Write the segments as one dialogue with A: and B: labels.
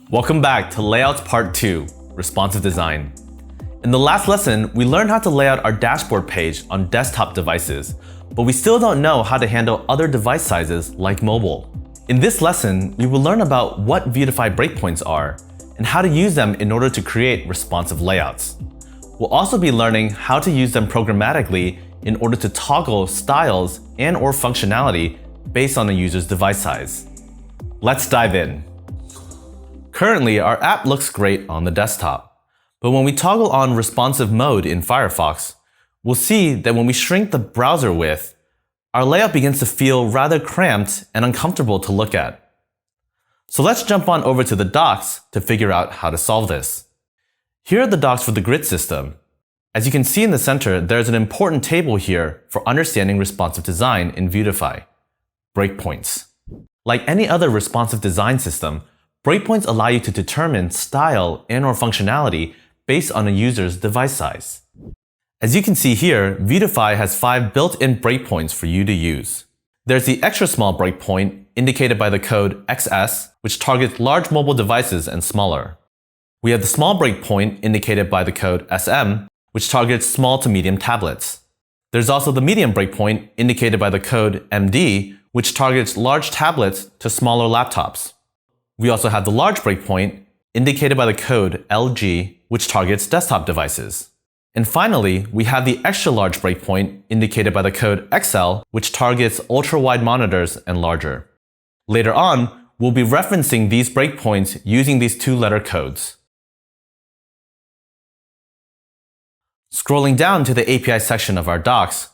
A: Welcome back to Layouts Part 2, Responsive Design. In the last lesson, we learned how to lay out our dashboard page on desktop devices, but we still don't know how to handle other device sizes like mobile. In this lesson, we will learn about what Vuetify breakpoints are and how to use them in order to create responsive layouts. We'll also be learning how to use them programmatically in order to toggle styles and/or functionality based on a user's device size. Let's dive in. Currently, our app looks great on the desktop, but when we toggle on responsive mode in Firefox, we'll see that when we shrink the browser width, our layout begins to feel rather cramped and uncomfortable to look at. So let's jump on over to the docs to figure out how to solve this. Here are the docs for the grid system. As you can see in the center, there's an important table here for understanding responsive design in Vuetify: breakpoints. Like any other responsive design system, breakpoints allow you to determine style and/or functionality based on a user's device size. As you can see here, Vuetify has 5 built-in breakpoints for you to use. There's the extra small breakpoint, indicated by the code XS, which targets large mobile devices and smaller. We have the small breakpoint, indicated by the code SM, which targets small to medium tablets. There's also the medium breakpoint, indicated by the code MD, which targets large tablets to smaller laptops. We also have the large breakpoint, indicated by the code LG, which targets desktop devices. And finally, we have the extra large breakpoint, indicated by the code XL, which targets ultra-wide monitors and larger. Later on, we'll be referencing these breakpoints using these 2-letter codes. Scrolling down to the API section of our docs,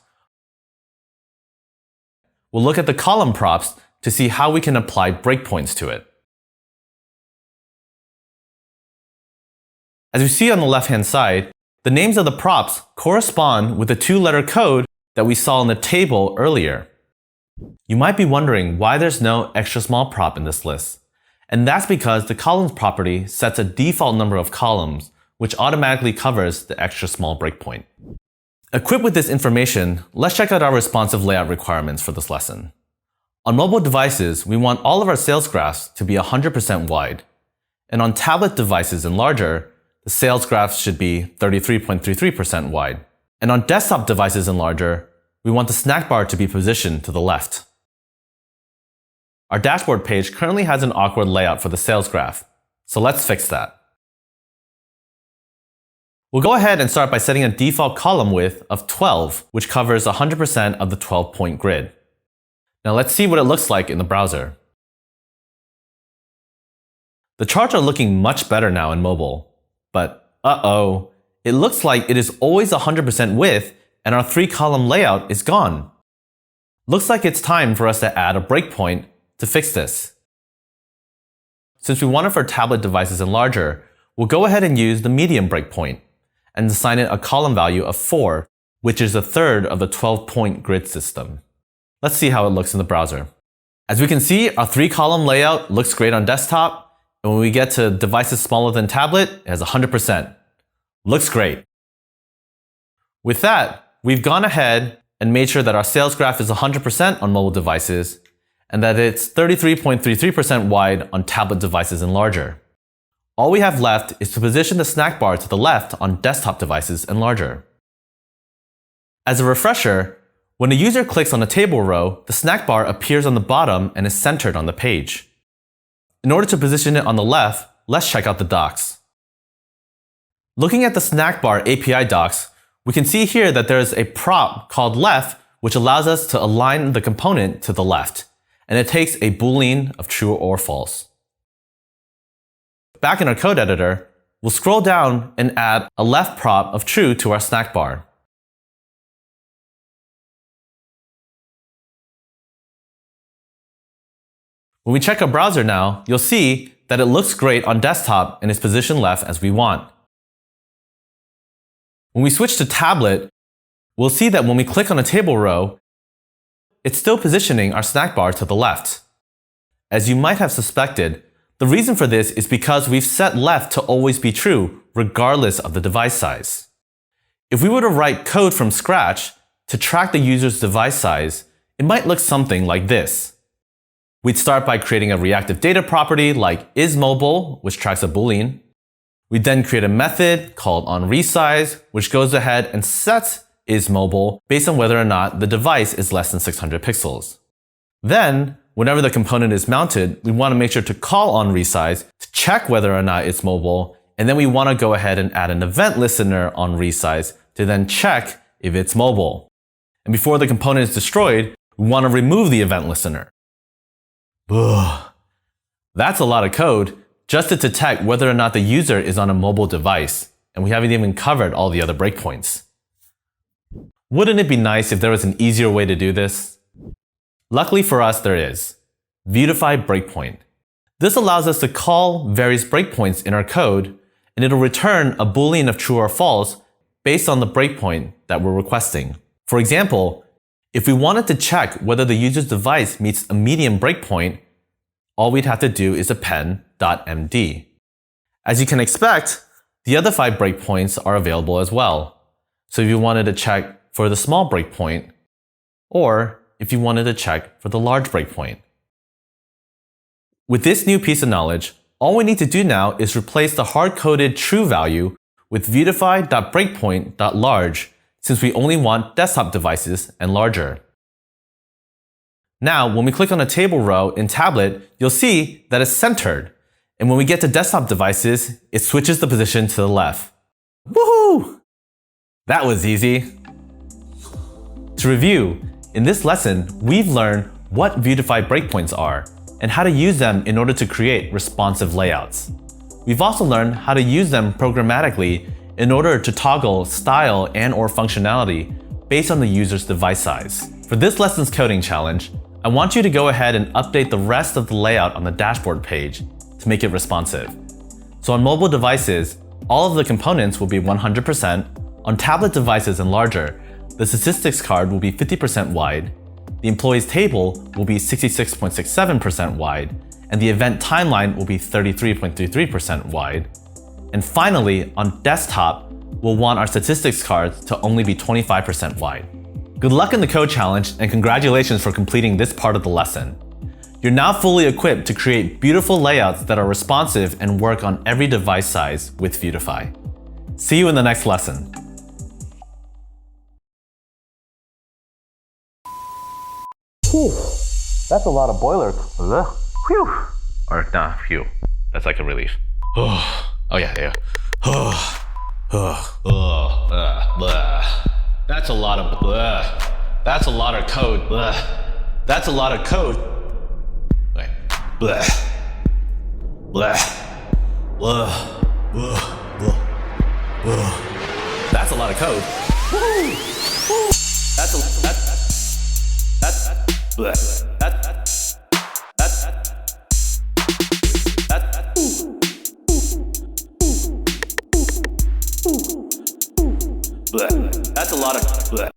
A: we'll look at the column props to see how we can apply breakpoints to it. As you see on the left-hand side, the names of the props correspond with the 2-letter code that we saw in the table earlier. You might be wondering why there's no extra small prop in this list, and that's because the columns property sets a default number of columns, which automatically covers the extra small breakpoint. Equipped with this information, let's check out our responsive layout requirements for this lesson. On mobile devices, we want all of our sales graphs to be 100% wide, and on tablet devices and larger, the sales graphs should be 33.33% wide. And on desktop devices and larger, we want the snack bar to be positioned to the left. Our dashboard page currently has an awkward layout for the sales graph, so let's fix that. We'll go ahead and start by setting a default column width of 12, which covers 100% of the 12-point grid. Now let's see what it looks like in the browser. The charts are looking much better now in mobile. But uh-oh, it looks like it is always 100% width and our 3-column layout is gone. Looks like it's time for us to add a breakpoint to fix this. Since we want it for tablet devices and larger, we'll go ahead and use the medium breakpoint and assign it a column value of 4, which is a third of the 12-point grid system. Let's see how it looks in the browser. As we can see, our 3-column layout looks great on desktop. And when we get to devices smaller than tablet, it has 100%. Looks great. With that, we've gone ahead and made sure that our sales graph is 100% on mobile devices and that it's 33.33% wide on tablet devices and larger. All we have left is to position the snack bar to the left on desktop devices and larger. As a refresher, when a user clicks on a table row, the snack bar appears on the bottom and is centered on the page. In order to position it on the left, let's check out the docs. Looking at the snack bar API docs, we can see here that there is a prop called left, which allows us to align the component to the left, and it takes a boolean of true or false. Back in our code editor, we'll scroll down and add a left prop of true to our snack bar. When we check our browser now, you'll see that it looks great on desktop and is positioned left as we want. When we switch to tablet, we'll see that when we click on a table row, it's still positioning our snack bar to the left. As you might have suspected, the reason for this is because we've set left to always be true, regardless of the device size. If we were to write code from scratch to track the user's device size, it might look something like this. We'd start by creating a reactive data property like isMobile, which tracks a Boolean. We then create a method called onResize, which goes ahead and sets isMobile based on whether or not the device is less than 600 pixels. Then, whenever the component is mounted, we want to make sure to call onResize to check whether or not it's mobile, and then we want to go ahead and add an event listener onResize to then check if it's mobile. And before the component is destroyed, we want to remove the event listener. Ugh. That's a lot of code just to detect whether or not the user is on a mobile device, and we haven't even covered all the other breakpoints. Wouldn't it be nice if there was an easier way to do this? Luckily for us, there is. Viewtify breakpoint. This allows us to call various breakpoints in our code, and it'll return a Boolean of true or false based on the breakpoint that we're requesting. For example, if we wanted to check whether the user's device meets a medium breakpoint, all we'd have to do is append .md. As you can expect, the other 5 breakpoints are available as well. So if you wanted to check for the small breakpoint, or if you wanted to check for the large breakpoint. With this new piece of knowledge, all we need to do now is replace the hard-coded true value with viewtify.breakpoint.large, since we only want desktop devices and larger. Now, when we click on a table row in Tablet, you'll see that it's centered. And when we get to desktop devices, it switches the position to the left. Woohoo! That was easy. To review, in this lesson, we've learned what Viewtify breakpoints are and how to use them in order to create responsive layouts. We've also learned how to use them programmatically in order to toggle style and/or functionality based on the user's device size. For this lesson's coding challenge, I want you to go ahead and update the rest of the layout on the dashboard page to make it responsive. So on mobile devices, all of the components will be 100%. On tablet devices and larger, the statistics card will be 50% wide, the employees table will be 66.67% wide, and the event timeline will be 33.33% wide. And finally, on desktop, we'll want our statistics cards to only be 25% wide. Good luck in the code challenge, and congratulations for completing this part of the lesson. You're now fully equipped to create beautiful layouts that are responsive and work on every device size with Viewtify. See you in the next lesson. Whew, that's a lot of boiler. Whew. Or nah, phew. That's like a relief. Oh yeah. That's a lot of That's a lot of code. That's a lot of code. Wait. That's a lot of code. That's a lot of